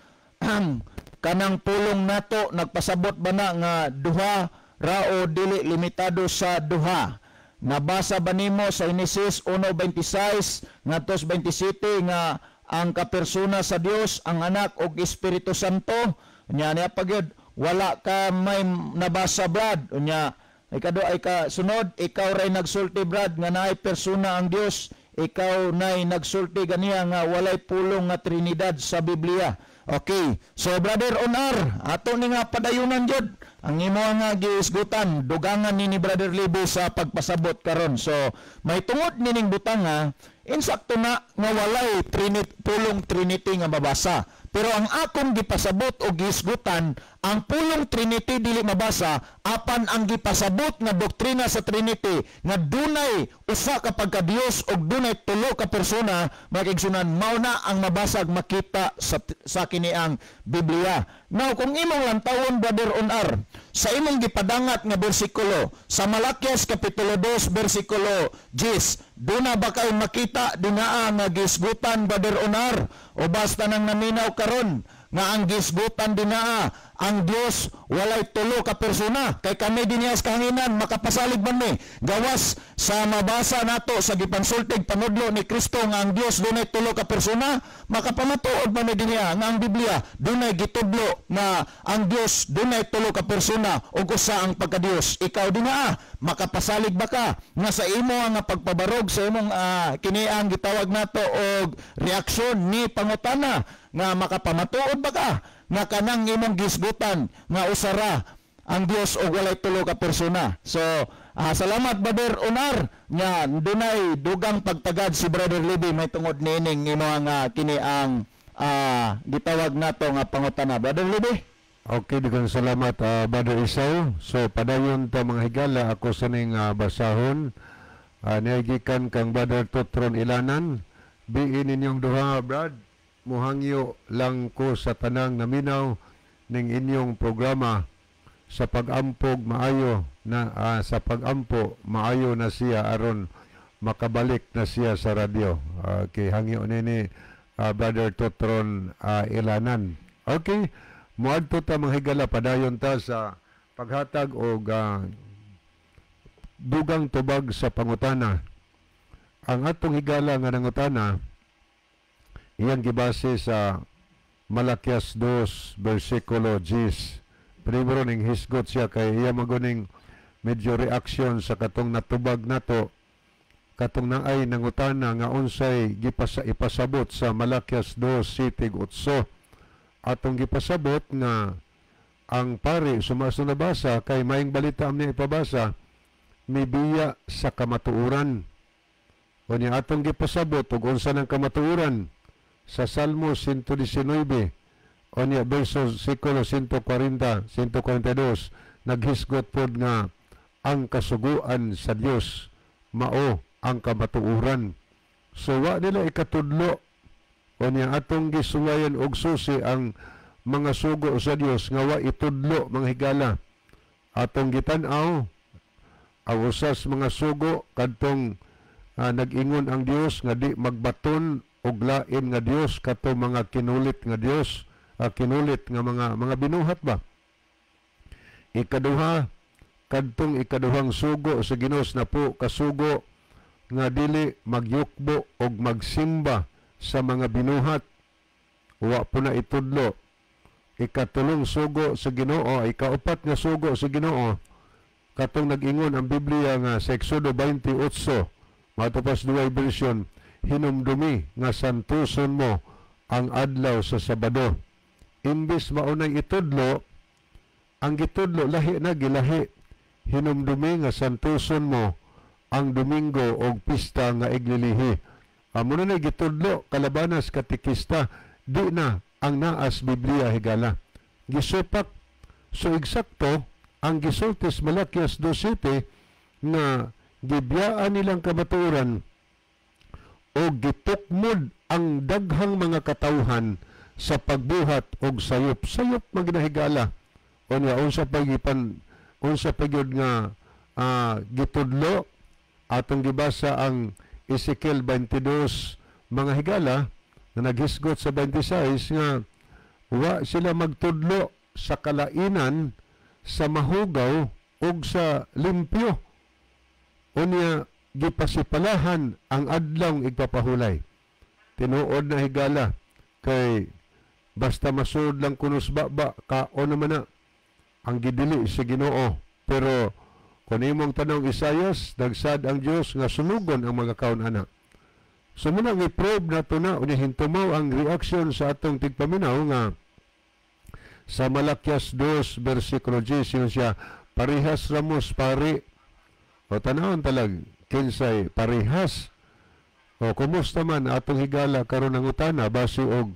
Kanang pulong nato nagpasabot ba na nga duha ra o dili limitado sa duha? Nabasa ba nimo sa Genesis 1:26 ngadto 27 nga ang kapersona sa Dios, ang Anak ug Espiritu Santo? Nya niya pagyud wala ka may nabasa, Brad. Nya ikado ay ka sunod, ikaw ray nagsulti, Brad, nga naay persona ang Dios. Ikaw nay nagsulti ganiya nga walay pulong nga Trinidad sa Biblia. Okay, so Brother Onar, ato ni nga padayunan jud ang imo nga giisgutan, dugangan ni Brother Libby sa pagpasabot karon. So may tungod nining butanga, insakto na nga walay pulong Trinity nga mabasa. Pero ang akong gipasabot o giisgutan, ang pulong Trinity dili mabasa, apan ang gipasabot nga doktrina sa Trinity nga dunay usa ka pagka-Dios o dunay tulo ka persona, mga kaigsunan, mao na ang mabasag makita sa kiniang Biblia. Now, kung imong lantawon, Brother Onar, sa imong gipadangat nga bersikulo sa Malakias kapitulo 2 bersikulo 10, doon na ba kayo makita dinaa nga gisgutan, Brother Onar? O basta nang naminaw karon nga ang gisgutan dinaa ang Dios walay tulo ka persona? Kay kami diniyas kahanginan makapasalig man ni gawas sa mabasa nato sa gipansultig panudlo ni Kristo nga ang Dios dunay tulo ka persona, makapamatuod man ni dinhiya nga ang Biblia dunay gitudlo na ang Dios dunay tulo ka persona ug usa ang pagka-Dios. Ikaw dinaa makapasalig ba ka nga sa imo nga pagpabarog sa imong kini ang gitawag nato og reaksyon ni pangutana nga makapamatuod ba ka nga kanang imong gisgutan nga usara ang Dios og walay tulo ka persona? So salamat, Brother Onar, nga dunay dugang pagtagad si Brother Libby may tungod nining imo nga kini ang gitawag nato nga pangutana. Brother Libby? Okay, dugang salamat, Brother Isaw. So padayon ta mga higala, ako sa ning basahon niagikan kang Brother Totron Ilanan. Biin ninyong duha, Brad, muhangyo lang ko sa tanang naminaw ning inyong programa sa pag-ampog maayo na sa pag-ampo maayo na siya aron makabalik na siya sa radyo. Okay, hangyo nini Brother Totron Ilanan. Okay, muadto ta mga higala, padayon ta sa paghatag og dugang tubag sa pangutana. Ang atong higala nga nangutana iyang gibase sa Malakias 2 versikulo 10. Primero ning hisgot siya kay iya maguning medyo reaksyon sa katong natubag nato, katong naay nangutana nga unsay ipasabot sa Malakias 2:7-8. Atong gipasabot nga ang pari sumaso na basa kay maing balita amni ipabasa may biya sa kamatuoran. O niya atong gipasabot ug unsa nang kamatuoran sa Salmo 119 o niya verso sikulo 140, 142 naghisgot pod nga ang kasuguan sa Dios mao ang kamatuoran. So wa nila ikatudlo o niya atong gisuwayan og susi ang mga sugo sa Dios nga wa itudlo mga higala. Atong gitan-aw ang usas mga sugo kadtong nag-ingon ang Dios nga di magbaton og lain nga Dios kato mga kinulit nga Dios, kinulit nga mga binuhat ba. Ikaduha, kadtong ikaduhang sugo sa Ginoo na po kasugo nga dili magyukbo og magsimba sa mga binuhat. Wa po na itudlo. Ikatulong sugo sa Ginoo, ikaupat nga sugo sa Ginoo, katong nag-ingon ang Biblia nga sa Exodo 28, matupas duway version, hinumdumi nga santuson mo ang adlaw sa Sabado. Imbis maunay itudlo, ang gitudlo lahi na gilahi. Hinumdumi nga santuson mo ang Domingo og pista nga iglilihi. Amo na gitudlo kalabanas katikista, di na ang naas Biblia higala. Gisupak, so eksakto ang gisultis Malakias 2:7 na gibiyaan nilang kamatuoran o gitukmod ang daghang mga katawhan sa pagbuhat og sayop. Sayop maginahigala. O niya, unsa pagyud nga gitudlo atong gibasa ang Ezekiel 22 mga higala na naghisgot sa 26 nga wa sila magtudlo sa kalainan, sa mahugaw ug sa limpyo. Unya gipasipalahan ang adlaw igpapahulay. Tinuod na higala kay basta masud lang kunos baba kaon naman na ang gidili sa Ginoo. Pero kung imong tanong Isayas, dagsad ang Dios nga sunugon ang mga kaon ana. So muna i-probe na ito na, hintumaw ang reaction sa atong tigpaminaw nga sa Malakias 2, versikulo 10, siya, parihas ramos pari. O tanawon talag, kinsay parihas. O kumusta man atong higala karon ng utana, base og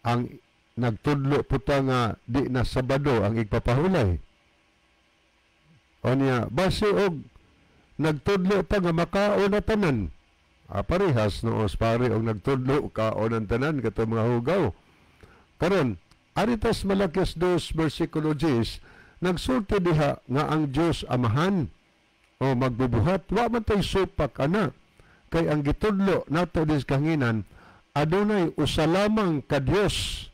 ang nagtudlo puta nga di na Sabado ang igpapahulay. O niya, base og nagtudlo pa nga makaon na tanan. Parehas noos pare og nagtudlo kaon ang tanan kato mga hugaw. Karon, aritas Malakias 2 versikulo 10 nagsulti diha nga ang Dios amahan o magbubuhat wa man tay supak ana kay ang gitudlo nato dis kanginan adunay usa lamang ka Dios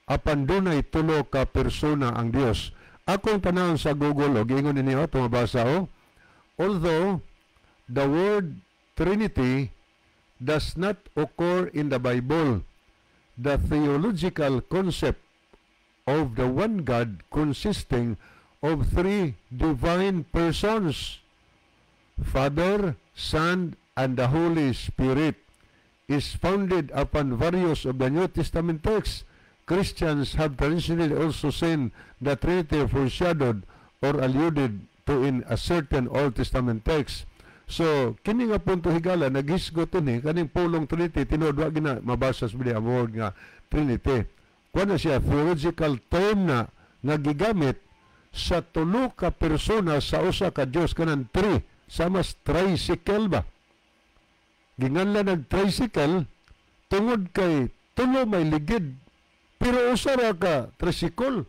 apan dunay tulo ka persona ang Dios. Akong tanawon sa Google og ingon ninyo tumabasa although the word Trinity does not occur in the Bible, the theological concept of the one God consisting of three divine persons, Father, Son, and the Holy Spirit, is founded upon various of the New Testament texts. Christians have traditionally also seen the Trinity foreshadowed or alluded to in a certain Old Testament text. So, kini nga punto higala, naghisgot ni kaning pulong Trinity, tinuod wa gina mabasa sa Biblia ang word nga Trinity. Kuha na siya, theological term na gigamit sa tulo ka persona sa usa ka Dios kanang tri, samas tricycle ba? Ginganlan ng tricycle, tungod kay tulo may ligid, pero usa ra ka tricycle,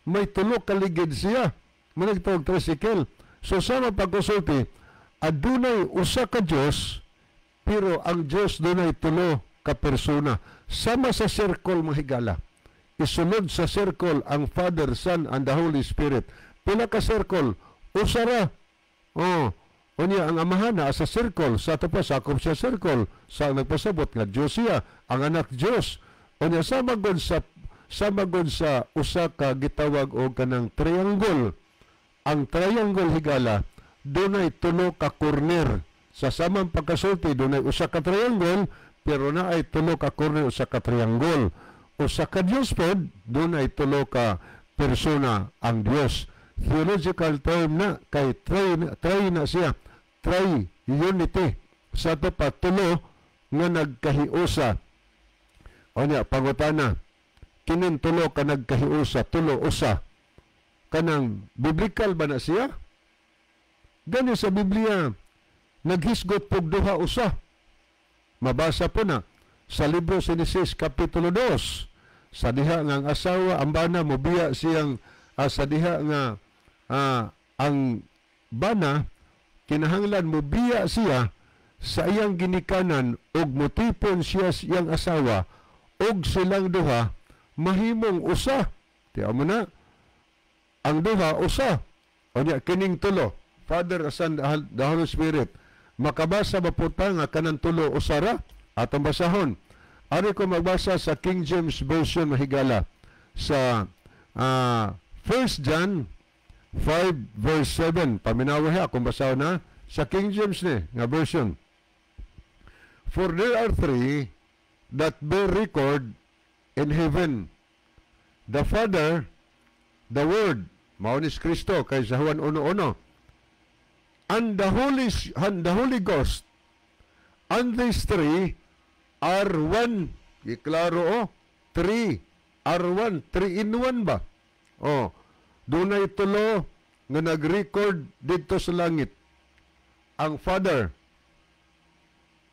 may tulo ka ligid siya, managtawag tricycle. So, sama pagkusulti, adunay usa ka Dios pero ang Dios dunay tulo ka persona. Sama sa circle mga higala. Isunod sa circle ang Father, Son, and the Holy Spirit. Pila ka circle? Usa ra. Unya ang amahan na sa circle, sa tapos sakop siya circle. Sa nagpasabot nga Dios siya, ang anak Dios. Unya samagod sa usa ka gitawag og kanang triangle. Ang triangle higala dunay tulo ka corner. Sa samang pagkasulti, dunay usa ka triangle, pero naay tulo ka corner usa ka triangle. Usa ka Dios pod, dunay tulo ka persona ang Dios. Theological term na, kay try na siya. Tri-unity. Sa ito pa, tulo nga nagkahiusa. O niya, pangutana, kinin tulo ka nagkahiusa, tulo usa. Kanang biblical ba na siya? Gani sa Biblia, naghisgot pog duha usa. Mabasa po na sa libro Genesis Kapitulo 2. Sa diha nga ang asawa, ang bana, mobiya siyang sa diha nga ang bana, kinahanglan mobiya siya sa iyang ginikanan og motipon siya siyang asawa og silang duha mahimong usa. Tiyan mo na, ang duha usa. O niya, kining tulo, Father, Son, the Holy Spirit, makabasa ba po ta nga kanang tulo usara? Atong basahon. Ari ko magbasa sa King James Version mahigala sa 1 John 5 verse 7. Paminawa ha kung basahon na sa King James ni nga version. For there are three that bear record in heaven, the Father, the Word, mao ni Kristo kay sa Juan 1:1, and the Holy Ghost, and these three are one. Iklaro, three are one. 3 in 1 ba? Dunay tulo nga nag-record dito sa langit. Ang Father,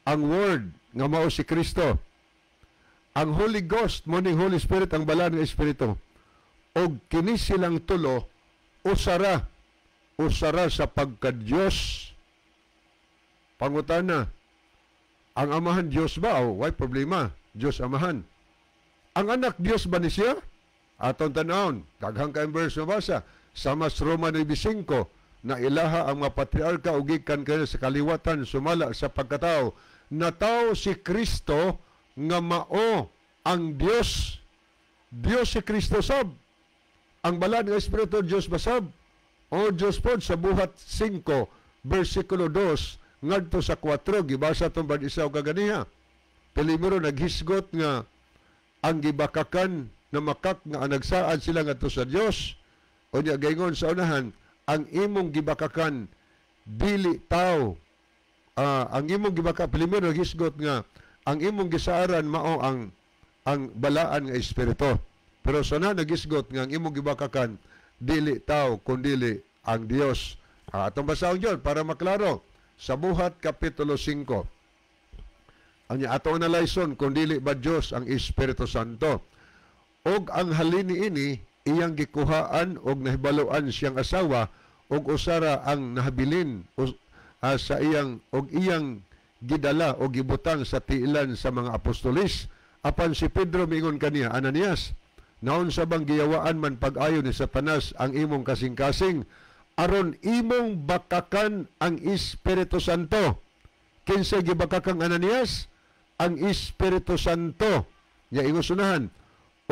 ang Word, nga mao si Kristo, ang Holy Ghost, morning Holy Spirit, ang balaan nga Espiritu, o kini silang tulo, usara sa pagka-Diyos. Pangutana, ang Amahan Diyos ba? Why problema? Diyos Amahan. Ang anak Diyos ba ni siya? Atong tanawon, daghang kayong verse na basa, sa mas Roma 9:5, na ilaha ang mga patriarka o gikan kayo sa kaliwatan, sumala sa pagkatao, na tao si Kristo nga mao ang Diyos. Diyos si Kristo sab. Ang balaan nga Espiritu Diyos basab. O Diyos po sa buhat 5, versikulo 2, ngadto sa 4, gibasa itong bad-isaw kaganiha. Pilimuro naghisgot nga ang gibakakan na makak nga anagsaad sila ngadto sa Diyos. O niya gaingon sa unahan, ang imong gibakakan dili tao. Ang imong gibakakan, pilimuro naghisgot nga ang imong gisaaran mao ang balaan nga Espiritu. Pero sana naghisgot nga ang imong gibakakan dili tao kundili ang Dios. Atong basahon yun para maklaro. Sa Buhat Kapitulo 5. Ang atong analyson kundili ba Dios ang Espiritu Santo. Og ang halini ini iyang gikuhaan og nahibaluan siyang asawa og usara ang nahabilin sa iyang og iyang gidala o gibutang sa tiilan sa mga apostolis. Apan si Pedro mingon kaniya, Ananias, naon sa bang giyawaan man pag-ayo ni Satanas ang imong kasing-kasing aron imong bakakan ang Espiritu Santo. Kinsa gibakakang Ananias? Ang Espiritu Santo. Ya ingusunahan,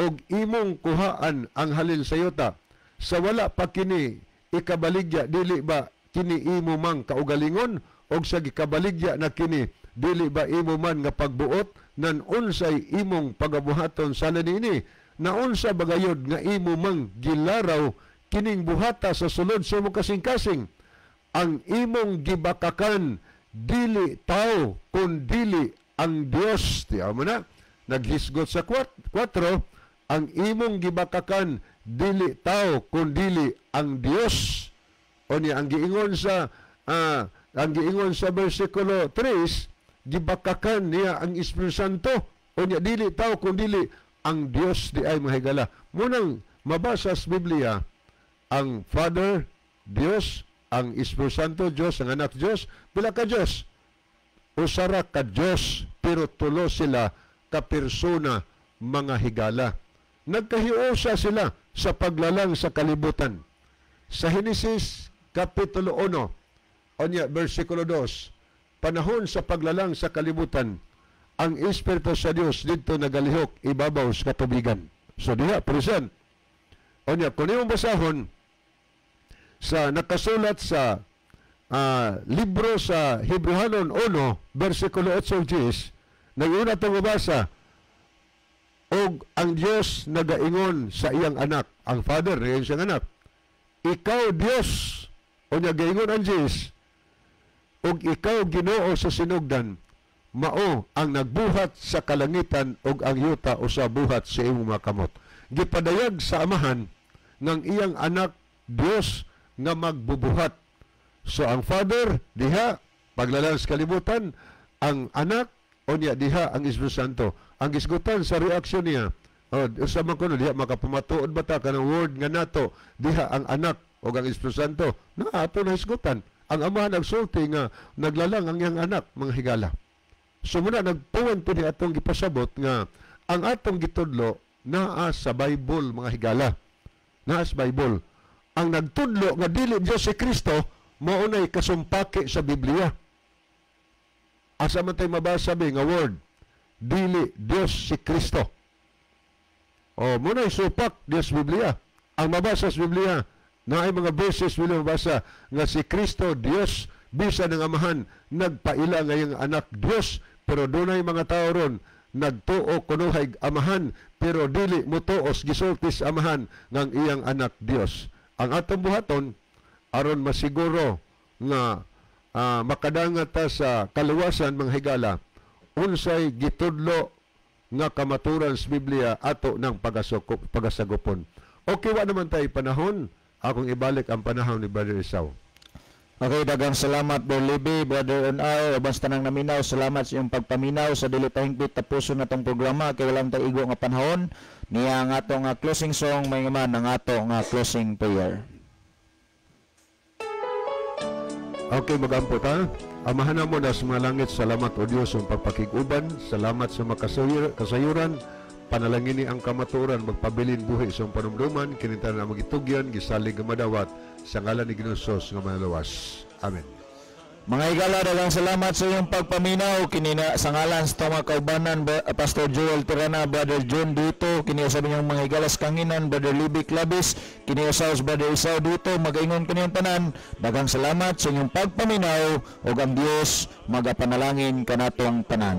og imong kuhaan ang halin sa yuta. Sa wala pa kini ikabaligya, dili ba kini imo mang kaugalingon? Og sa gikabaligya na kini, dili ba imo man nga pagbuot nan unsay imong pagabuhaton sa lanini? Na unsa bagayod nga imo mang gilaraw kining buhata sa sulod sa imong kasing-kasing. Ang imong gibakakan dili tao kun dili ang Dios. Tiyaw mo na, naghisgot sa 4, ang imong gibakakan dili tao kun dili ang Dios. O niya ang giingon sa bersikulo 3, gibakakan niya ang Espiritu Santo. O niya dili tao kun dili ang Dios di ay mahigala. Munang mabasa sa Biblia, ang Father, Diyos, ang Espiritu Santo, Diyos, ang Anak Diyos, pila ka Diyos? Usara ka Diyos, pero tulo sila ka persona mga higala. Nagkahiusa sila sa paglalang sa kalibutan. Sa Genesis Kapitulo 1, onya, versikulo 2, panahon sa paglalang sa kalibutan, ang Espiritu sa Diyos dito nagalihok ibabaw sa katubigan. So diha, present. Onya, kung yung basahon, sa nakasulat sa libro sa Hebrehanon 1, versikulo 8-10, nag-una itong mabasa, og ang Diyos nagaingon sa iyang anak, ang Father, nagaingon siyang anak, ikaw Diyos, o nagaingon ang Diyos, og ikaw Ginoo sa sinugdan, mao ang nagbuhat sa kalangitan og ang yuta o sa buhat sa imong mga kamot. Gipadayag sa amahan ng iyang anak Diyos nga magbubuhat. So ang Father diha Paglalang sa kalibutan, ang anak o niya diha ang Espiritu Santo. Ang gisgutan sa reaksyon niya, sa man kuno diha makapamatuod ba ta kanang word nga nato diha ang anak o ang Espiritu Santo. Na ato na hisgutan. Ang amahan nagsulti nga naglalang ang iyang anak, mga higala. So muna nagpuwan po ni atong gipasabot nga ang atong gitudlo naa sa Bible, mga higala. Naa sa Bible. Ang nagtudlo nga dili Dios si Kristo maunay kasumpaki sa Biblia. Asa man tayo mabasa nga word, dili Dios si Kristo. O munay supak Dios Biblia. Ang mabasa sa Biblia, na ay mga verses wala mabasa nga si Kristo Dios bisan ng amahan nagpaila ngayong anak Dios, pero dunay mga tao ron nagtuo kunuhay amahan pero dili mutuos gisultis amahan ng iyang anak Dios. Ang atong buhaton aron masiguro nga makadangat ta sa kaluwasan, mga higala, unsay gitudlo nga kamaturan sa Biblia ato ng pagasagupon. Okay, wa naman tayo panahon. Akong ibalik ang panahon ni Brother Isao. Okay, dagang salamat Brother Libby, Brother N.R. Basta nang naminaw, salamat sa iyong pagpaminaw sa dili tahingpit tapuso na tong programa kay walang taigo nga panahon niya ang ato nga closing song, may man ang ato nga closing prayer. Okay, magampo ta. Amahan mo na sa mga langit, salamat o Diyos ang pagpakiguban, salamat sa kasayuran, panalangin ni ang kamaturan, magpabilin buhi sa panumduman, kinintan na magitugyan, gisalig nga madawat, sa ngalan ni Ginusos nga manalawas. Amen. Mga higala, dagang salamat sa iyong pagpaminaw. Kinina sa ngalan sa itong mga kaubanan, Pastor Joel Tirana, Brother John Dito, kiniusaw niyong mga higalas kanginan, Brother Libby Clavis, kiniusaw sa Brother Isao Dito, magaingon kaniyong tanan. Dagang salamat sa iyong pagpaminaw, o ang Diyos magapanalangin kanatong tanan.